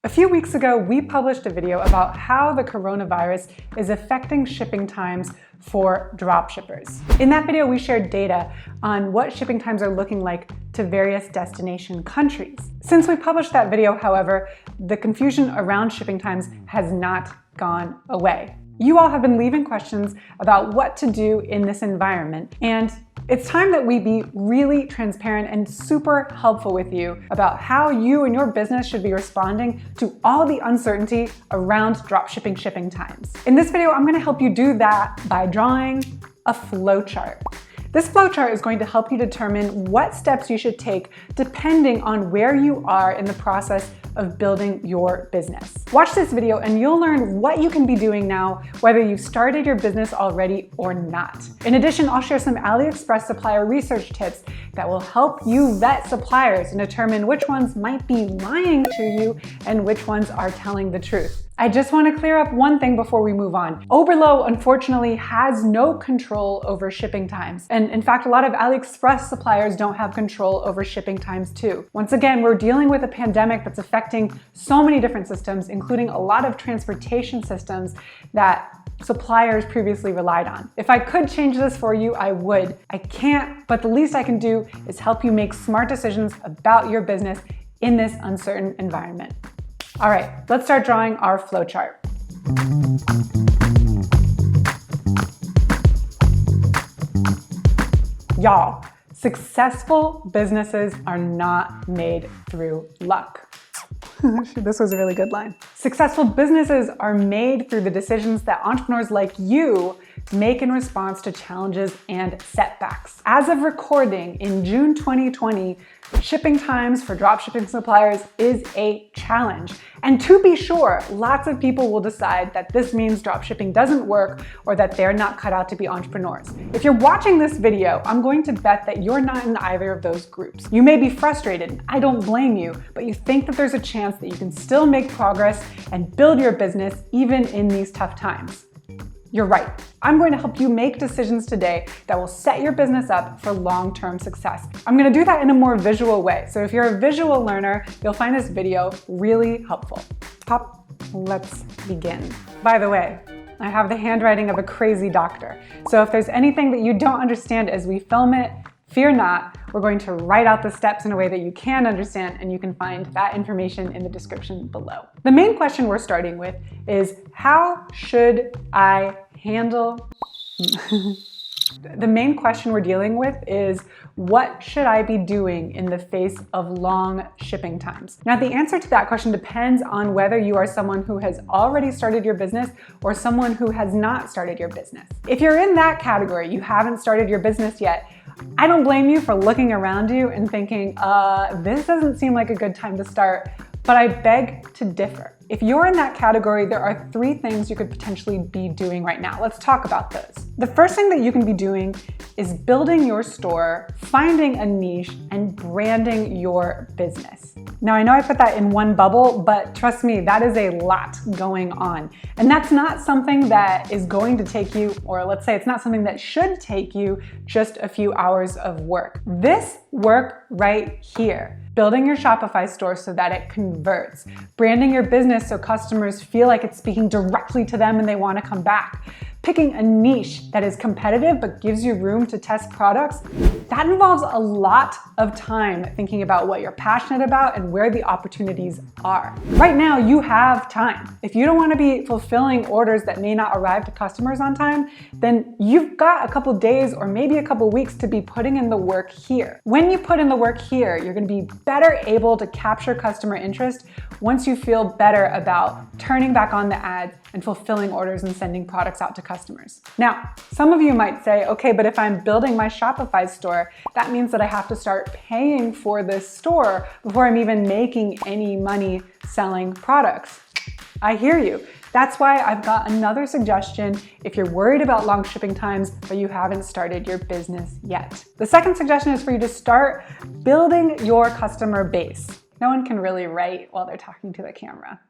A few weeks ago, we published a video about how the coronavirus is affecting shipping times for dropshippers. In that video, we shared data on what shipping times are looking like to various destination countries. Since we published that video, however, the confusion around shipping times has not gone away. You all have been leaving questions about what to do in this environment, and it's time that we be really transparent and super helpful with you about how you and your business should be responding to all the uncertainty around dropshipping shipping times. In this video, I'm gonna help you do that by drawing a flowchart. This flowchart is going to help you determine what steps you should take depending on where you are in the process of building your business. Watch this video and you'll learn what you can be doing now, whether you've started your business already or not. In addition, I'll share some AliExpress supplier research tips that will help you vet suppliers and determine which ones might be lying to you and which ones are telling the truth. I just want to clear up one thing before we move on. Oberlo, unfortunately, has no control over shipping times. And in fact, a lot of AliExpress suppliers don't have control over shipping times too. Once again, we're dealing with a pandemic that's affecting so many different systems, including a lot of transportation systems that suppliers previously relied on. If I could change this for you, I would. I can't, but the least I can do is help you make smart decisions about your business in this uncertain environment. All right, let's start drawing our flowchart. Y'all, successful businesses are not made through luck. This was a really good line. Successful businesses are made through the decisions that entrepreneurs like you make in response to challenges and setbacks. As of recording in June 2020, shipping times for dropshipping suppliers is a challenge. And to be sure, lots of people will decide that this means dropshipping doesn't work or that they're not cut out to be entrepreneurs. If you're watching this video, I'm going to bet that you're not in either of those groups. You may be frustrated, I don't blame you, but you think that there's a chance that you can still make progress and build your business even in these tough times. You're right. I'm going to help you make decisions today that will set your business up for long-term success. I'm going to do that in a more visual way. So if you're a visual learner, you'll find this video really helpful. Let's begin. By the way, I have the handwriting of a crazy doctor. So if there's anything that you don't understand as we film it, fear not. We're going to write out the steps in a way that you can understand, and you can find that information in the description below. The main question we're starting with is, how should I handle? The main question we're dealing with is, what should I be doing in the face of long shipping times? Now, the answer to that question depends on whether you are someone who has already started your business or someone who has not started your business. If you're in that category, you haven't started your business yet, I don't blame you for looking around you and thinking, this doesn't seem like a good time to start, but I beg to differ. If you're in that category, there are 3 things you could potentially be doing right now. Let's talk about those. The first thing that you can be doing is building your store, finding a niche, and branding your business. Now, I know I put that in one bubble, but trust me, that is a lot going on. And that's not something that is going to take you, or let's say it's not something that should take you just a few hours of work. This work right here, building your Shopify store so that it converts, branding your business so customers feel like it's speaking directly to them and they want to come back, picking a niche that is competitive but gives you room to test products, that involves a lot of time thinking about what you're passionate about and where the opportunities are. Right now, you have time. If you don't want to be fulfilling orders that may not arrive to customers on time, then you've got a couple days or maybe a couple weeks to be putting in the work here. When you put in the work here, you're going to be better able to capture customer interest once you feel better about turning back on the ads and fulfilling orders and sending products out to customers. Now, some of you might say, okay, but if I'm building my Shopify store, that means that I have to start paying for this store before I'm even making any money selling products. I hear you. That's why I've got another suggestion if you're worried about long shipping times, but you haven't started your business yet. The second suggestion is for you to start building your customer base. No one can really write while they're talking to the camera.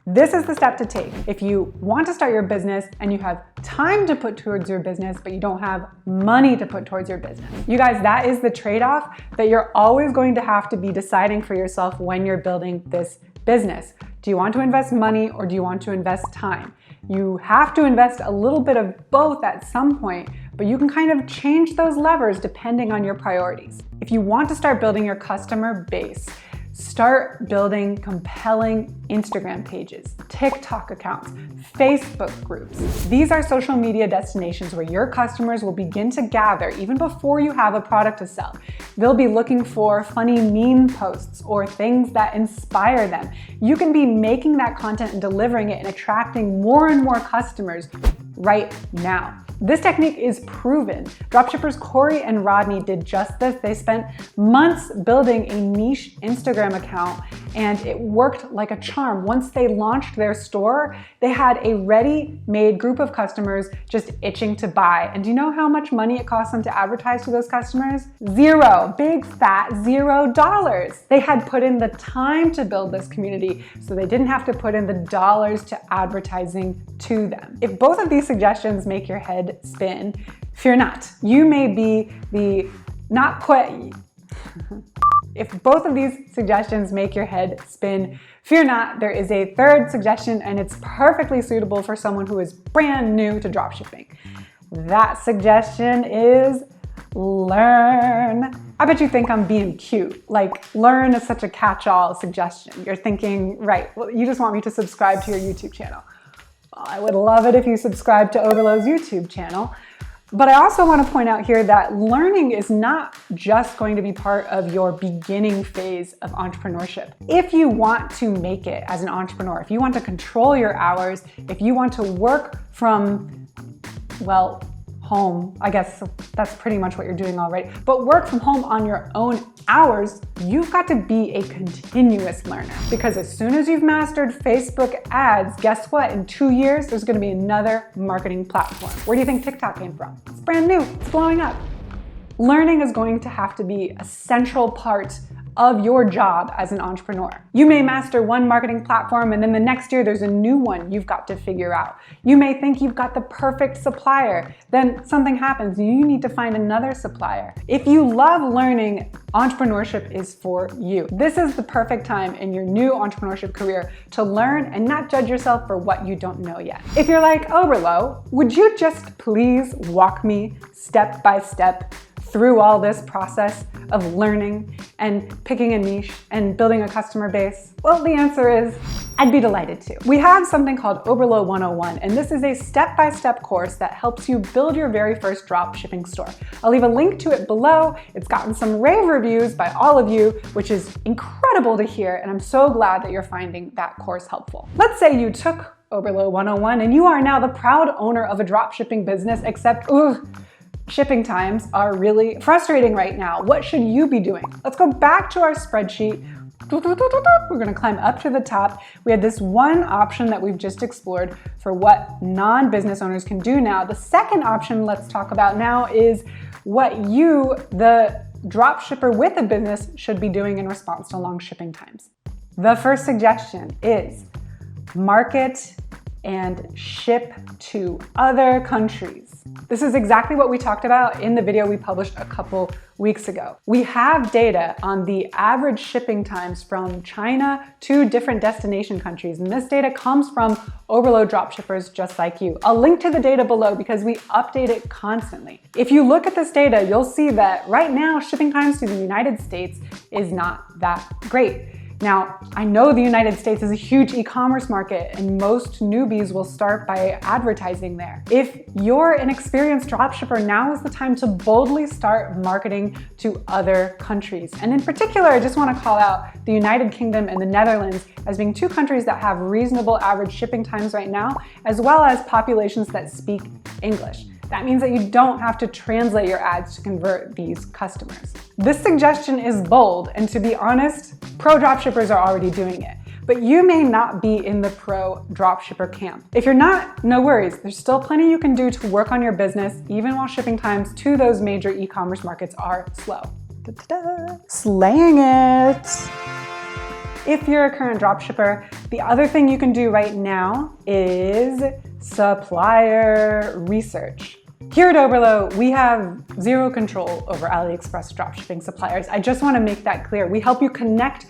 This is the step to take if you want to start your business and you have time to put towards your business, but you don't have money to put towards your business. You guys, that is the trade-off that you're always going to have to be deciding for yourself when you're building this business. Do you want to invest money or do you want to invest time? You have to invest a little bit of both at some point, but you can kind of change those levers depending on your priorities. If you want to start building your customer base, start building compelling Instagram pages, TikTok accounts, Facebook groups. These are social media destinations where your customers will begin to gather even before you have a product to sell. They'll be looking for funny meme posts or things that inspire them. You can be making that content and delivering it and attracting more and more customers right now. This technique is proven. Dropshippers Corey and Rodney did just this. They spent months building a niche Instagram account and it worked like a charm. Once they launched their store, they had a ready-made group of customers just itching to buy. And do you know how much money it cost them to advertise to those customers? Zero. Big fat $0. They had put in the time to build this community, so they didn't have to put in the dollars to advertising to them. If both of these suggestions make your head spin, fear not. You may be the not quite. If both of these suggestions make your head spin, fear not, there is a third suggestion and it's perfectly suitable for someone who is brand new to dropshipping. That suggestion is learn. I bet you think I'm being cute. Like, learn is such a catch-all suggestion. You're thinking, right, well, you just want me to subscribe to your YouTube channel. Well, I would love it if you subscribe to Oberlo's YouTube channel. But I also want to point out here that learning is not just going to be part of your beginning phase of entrepreneurship. If you want to make it as an entrepreneur, if you want to control your hours, if you want to work from, well, home, I guess that's pretty much what you're doing already, but work from home on your own hours, you've got to be a continuous learner. Because as soon as you've mastered Facebook ads, guess what? In 2 years, there's gonna be another marketing platform. Where do you think TikTok came from? It's brand new, it's blowing up. Learning is going to have to be a central part of your job as an entrepreneur. You may master one marketing platform and then the next year there's a new one you've got to figure out. You may think you've got the perfect supplier, then something happens and you need to find another supplier. If you love learning, entrepreneurship is for you. This is the perfect time in your new entrepreneurship career to learn and not judge yourself for what you don't know yet. If you're like, Oberlo, would you just please walk me step by step through all this process of learning and picking a niche and building a customer base? Well, the answer is, I'd be delighted to. We have something called Oberlo 101, and this is a step-by-step course that helps you build your very first drop shipping store. I'll leave a link to it below. It's gotten some rave reviews by all of you, which is incredible to hear, and I'm so glad that you're finding that course helpful. Let's say you took Oberlo 101 and you are now the proud owner of a drop shipping business, except, shipping times are really frustrating right now. What should you be doing? Let's go back to our spreadsheet. We're gonna climb up to the top. We had this one option that we've just explored for what non-business owners can do now. The second option let's talk about now is what you, the drop shipper with a business, should be doing in response to long shipping times. The first suggestion is market and ship to other countries. This is exactly what we talked about in the video we published a couple weeks ago. We have data on the average shipping times from China to different destination countries, and this data comes from Oberlo dropshippers just like you. I'll link to the data below because we update it constantly. If you look at this data, you'll see that right now shipping times to the United States is not that great. Now, I know the United States is a huge e-commerce market and most newbies will start by advertising there. If you're an experienced dropshipper, now is the time to boldly start marketing to other countries. And in particular, I just want to call out the United Kingdom and the Netherlands as being two countries that have reasonable average shipping times right now, as well as populations that speak English. That means that you don't have to translate your ads to convert these customers. This suggestion is bold, and to be honest, pro dropshippers are already doing it. But you may not be in the pro dropshipper camp. If you're not, no worries. There's still plenty you can do to work on your business, even while shipping times to those major e-commerce markets are slow. Da-da-da. Slaying it! If you're a current dropshipper, the other thing you can do right now is supplier research. Here at Oberlo, we have zero control over AliExpress dropshipping suppliers. I just want to make that clear. We help you connect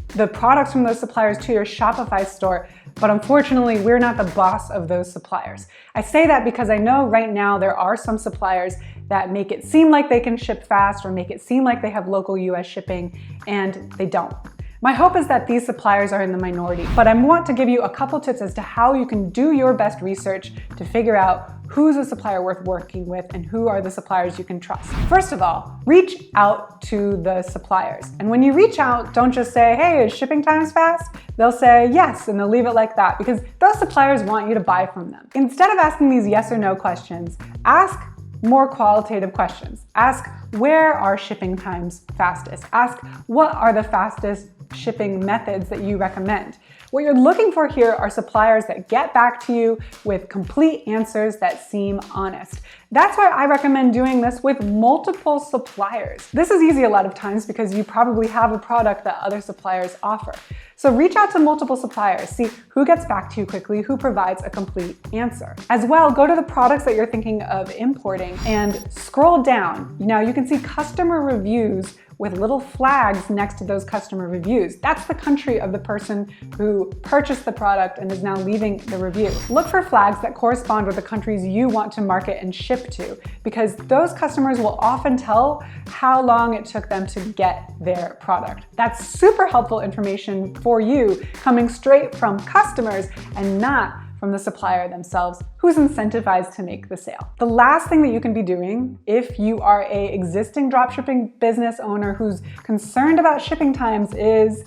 the products from those suppliers to your Shopify store, but unfortunately, we're not the boss of those suppliers. I say that because I know right now there are some suppliers that make it seem like they can ship fast or make it seem like they have local US shipping, and they don't. My hope is that these suppliers are in the minority, but I want to give you a couple tips as to how you can do your best research to figure out who's a supplier worth working with and who are the suppliers you can trust. First of all, reach out to the suppliers. And when you reach out, don't just say, hey, is shipping times fast? They'll say yes, and they'll leave it like that because those suppliers want you to buy from them. Instead of asking these yes or no questions, ask more qualitative questions. Ask, where are shipping times fastest? Ask, what are the fastest shipping methods that you recommend? What you're looking for here are suppliers that get back to you with complete answers that seem honest. That's why I recommend doing this with multiple suppliers. This is easy a lot of times because you probably have a product that other suppliers offer. So reach out to multiple suppliers, see who gets back to you quickly, who provides a complete answer. As well, go to the products that you're thinking of importing and scroll down. Now you can see customer reviews with little flags next to those customer reviews. That's the country of the person who purchased the product and is now leaving the review. Look for flags that correspond with the countries you want to market and ship to, because those customers will often tell how long it took them to get their product. That's super helpful information for you, coming straight from customers and not from the supplier themselves, who's incentivized to make the sale. The last thing that you can be doing if you are an existing dropshipping business owner who's concerned about shipping times is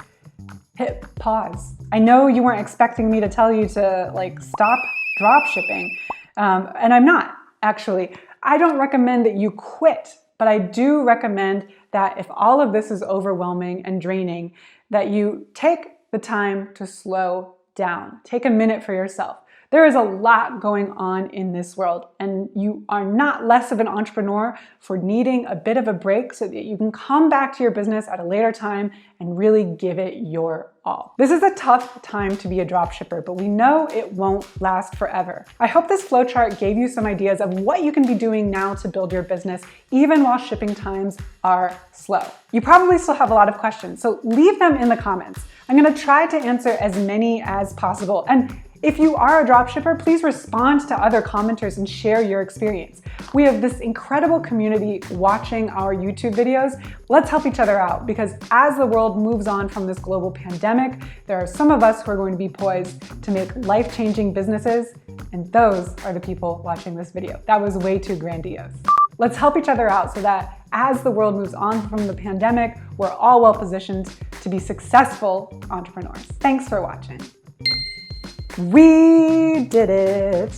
hit pause. I know you weren't expecting me to tell you to stop dropshipping, and I'm not, actually. I don't recommend that you quit, but I do recommend that if all of this is overwhelming and draining, that you take the time to slow down. Take a minute for yourself. There is a lot going on in this world, and you are not less of an entrepreneur for needing a bit of a break so that you can come back to your business at a later time and really give it your all. This is a tough time to be a dropshipper, but we know it won't last forever. I hope this flowchart gave you some ideas of what you can be doing now to build your business, even while shipping times are slow. You probably still have a lot of questions, so leave them in the comments. I'm gonna try to answer as many as possible. And if you are a dropshipper, please respond to other commenters and share your experience. We have this incredible community watching our YouTube videos. Let's help each other out, because as the world moves on from this global pandemic, there are some of us who are going to be poised to make life-changing businesses, and those are the people watching this video. That was way too grandiose. Let's help each other out so that as the world moves on from the pandemic, we're all well positioned to be successful entrepreneurs. Thanks for watching. We did it.